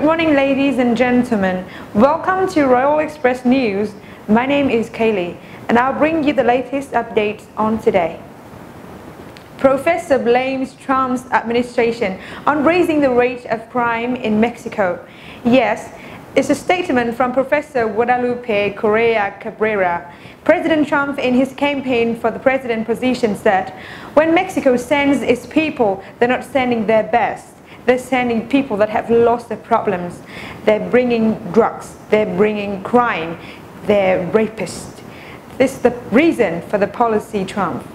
morning, ladies and gentlemen. Welcome to Royal Express News. My name is Kaylee, and I'll bring you the latest updates on today. Professor blames Trump's administration on raising the rate of crime in Mexico. Yes, it's a statement from Professor Guadalupe Correa Cabrera. President Trump, in his campaign for the president position, said, when Mexico sends its people, they're not sending their best. They're sending people that have lost their problems. They're bringing drugs. They're bringing crime. They're rapists. This is the reason for the policy Trump.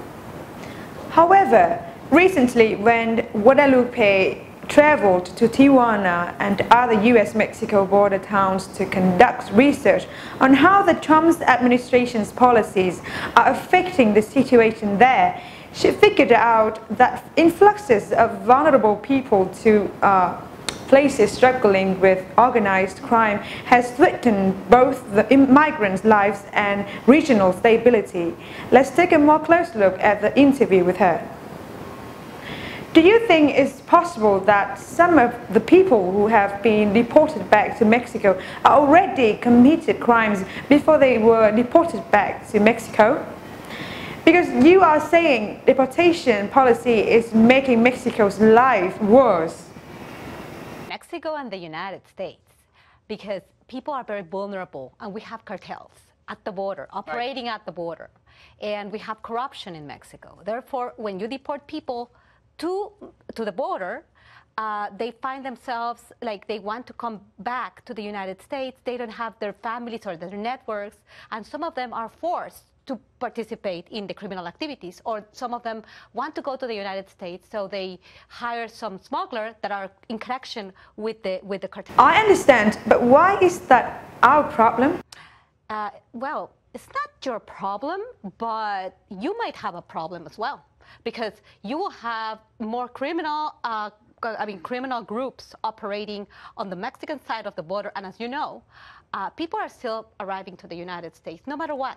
However, recently when Guadalupe traveled to Tijuana and other U.S.-Mexico border towns to conduct research on how the Trump administration's policies are affecting the situation there, she figured out that influxes of vulnerable people to places struggling with organized crime has threatened both the immigrants' lives and regional stability. Let's take a more close look at the interview with her. Do you think it's possible that some of the people who have been deported back to Mexico are already committed crimes before they were deported back to Mexico? Because you are saying deportation policy is making Mexico's life worse. Mexico and the United States, because people are very vulnerable and we have cartels at the border, operating at the border, and we have corruption in Mexico. Therefore, when you deport people to the border, they find themselves like they want to come back to the United States. They don't have their families or their networks, and some of them are forced to participate in the criminal activities, or some of them want to go to the United States, so they hire some smugglers that are in connection with the cartel. I understand, but why is that our problem? Well, it's not your problem, but you might have a problem as well, because you will have more criminal groups operating on the Mexican side of the border, and as you know, people are still arriving to the United States, no matter what.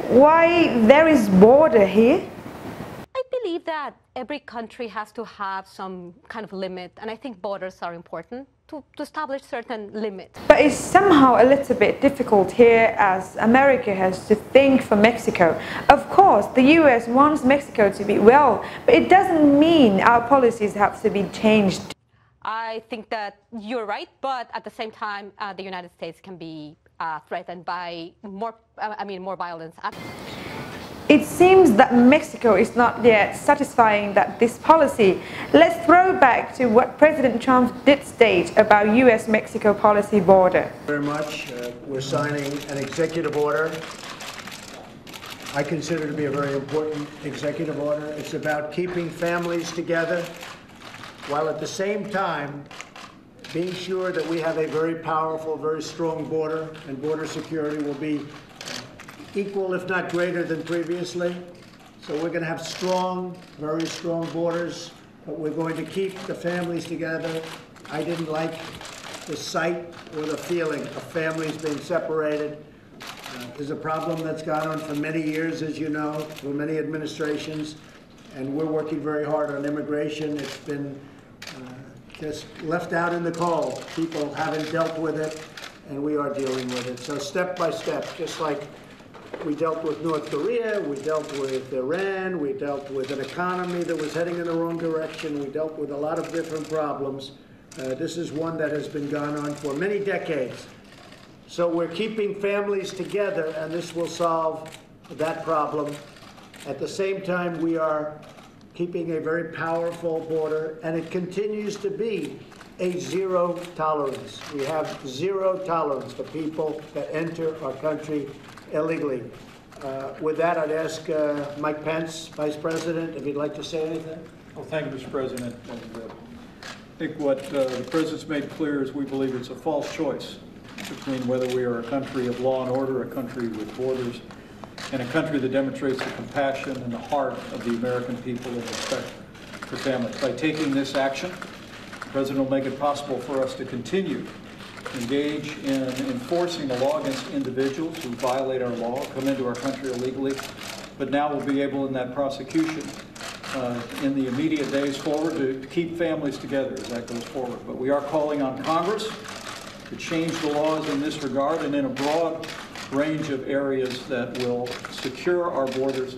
Why there is border here? I believe that every country has to have some kind of limit, and I think borders are important to establish certain limits. But it's somehow a little bit difficult here, as America has to think for Mexico. Of course, the US wants Mexico to be well, but it doesn't mean our policies have to be changed. I think that you're right, but at the same time, the United States can be threatened by more violence. It seems that Mexico is not yet satisfying that this policy. Let's throw back to what President Trump did state about U.S.-Mexico policy border. Very much. We're signing an executive order. I consider it to be a very important executive order. It's about keeping families together, while at the same time being sure that we have a very powerful, very strong border, and border security will be equal, if not greater, than previously. So we're going to have strong, very strong borders, but we're going to keep the families together. I didn't like the sight or the feeling of families being separated. There's a problem that's gone on for many years, as you know, through many administrations, and we're working very hard on immigration. It's been just left out in the cold. People haven't dealt with it, and we are dealing with it. So step by step, just like we dealt with North Korea, we dealt with Iran, we dealt with an economy that was heading in the wrong direction, we dealt with a lot of different problems. This is one that has been going on for many decades. So we're keeping families together, and this will solve that problem. At the same time, we are keeping a very powerful border, and it continues to be a zero tolerance. We have zero tolerance for people that enter our country illegally. With that, I'd ask Mike Pence, Vice President, if he'd like to say anything. Well, thank you, Mr. President. I think what the President's made clear is we believe it's a false choice between whether we are a country of law and order, a country with borders, and a country that demonstrates the compassion and the heart of the American people and respect for families. By taking this action, the President will make it possible for us to continue to engage in enforcing the law against individuals who violate our law, come into our country illegally, but now we'll be able in that prosecution in the immediate days forward to keep families together as that goes forward. But we are calling on Congress to change the laws in this regard and in a broad range of areas that will secure our borders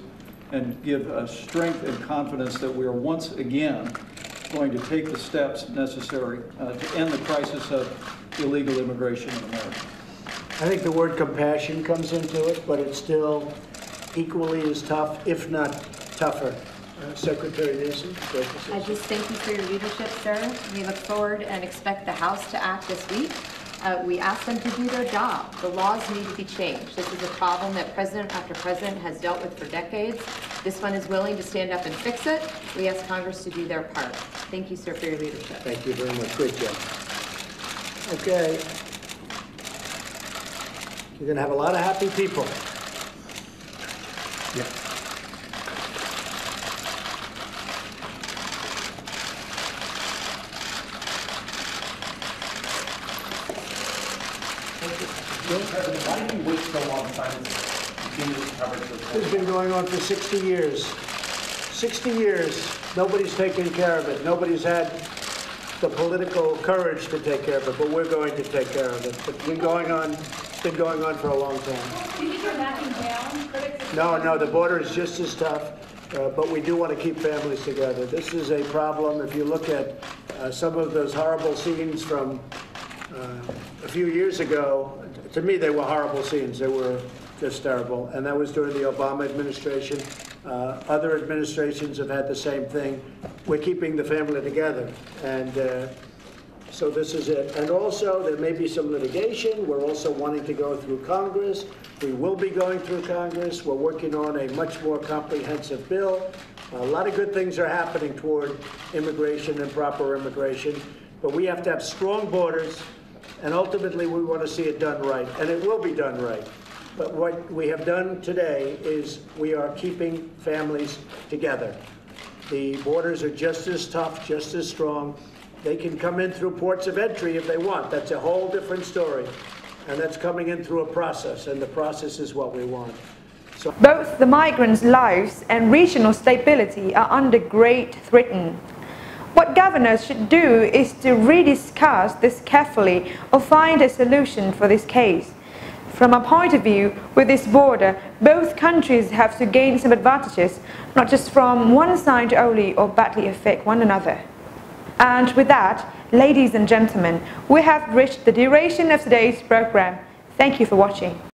and give us strength and confidence that we are once again going to take the steps necessary to end the crisis of illegal immigration in America. I think the word compassion comes into it, but it's still equally as tough, if not tougher. Secretary Newsom. I just thank you for your leadership, sir. We look forward and expect the House to act this week. We ask them to do their job. The laws need to be changed. This is a problem that president after president has dealt with for decades. This one is willing to stand up and fix it. We ask Congress to do their part. Thank you, sir, for your leadership. Thank you very much. Great job. Okay. You're going to have a lot of happy people. Yeah. President, why did you wait so long to continue this coverage of this? It's been going on for 60 years. 60 years. Nobody's taken care of it. Nobody's had the political courage to take care of it, but we're going to take care of it. It's been going on for a long time. Do you think you're backing down? Critics No, the border is just as tough, but we do want to keep families together. This is a problem. If you look at some of those horrible scenes from a few years ago, to me they were horrible scenes. They were just terrible, and that was during the Obama administration. Other administrations have had the same thing. We're keeping the family together, and so this is it. And also, there may be some litigation. We're also wanting to go through Congress. We will be going through Congress. We're working on a much more comprehensive bill. A lot of good things are happening toward immigration and proper immigration, but we have to have strong borders, and ultimately we want to see it done right, and it will be done right. But what we have done today is we are keeping families together. The borders are just as tough, just as strong. They can come in through ports of entry if they want. That's a whole different story. And that's coming in through a process, and the process is what we want. So Both the migrants' lives and regional stability are under great threat. What governors should do is to rediscuss this carefully or find a solution for this case. From our point of view, with this border, both countries have to gain some advantages, not just from one side only or badly affect one another. And with that, ladies and gentlemen, we have reached the duration of today's program. Thank you for watching.